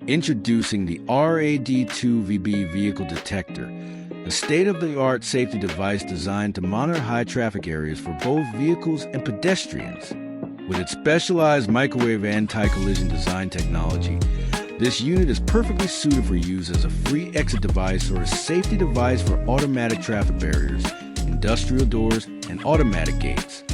Introducing the RAD2VB Vehicle Detector, a state-of-the-art safety device designed to monitor high-traffic areas for both vehicles and pedestrians. With its specialized microwave anti-collision design technology, this unit is perfectly suited for use as a free exit device or a safety device for automatic traffic barriers, industrial doors, and automatic gates.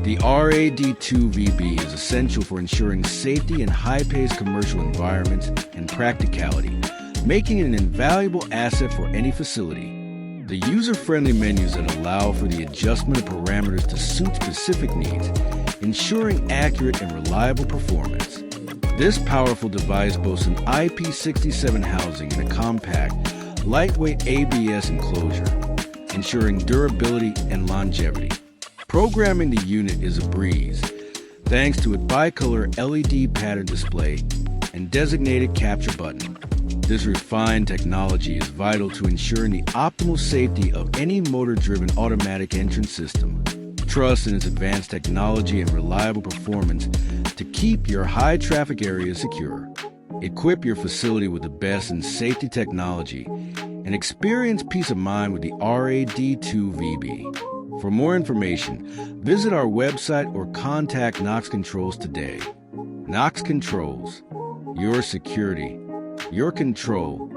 The RAD2VB is essential for ensuring safety in high-paced commercial environments and practicality, making it an invaluable asset for any facility. The user-friendly menus that allow for the adjustment of parameters to suit specific needs, ensuring accurate and reliable performance. This powerful device boasts an IP67 housing and a compact, lightweight ABS enclosure, ensuring durability and longevity. Programming the unit is a breeze, thanks to its bicolor LED pattern display and designated capture button. This refined technology is vital to ensuring the optimal safety of any motor-driven automatic entrance system. Trust in its advanced technology and reliable performance to keep your high-traffic areas secure. Equip your facility with the best in safety technology and experience peace of mind with the RAD2VB. For more information, visit our website or contact KNOX Controls today. KNOX Controls, your security, your control,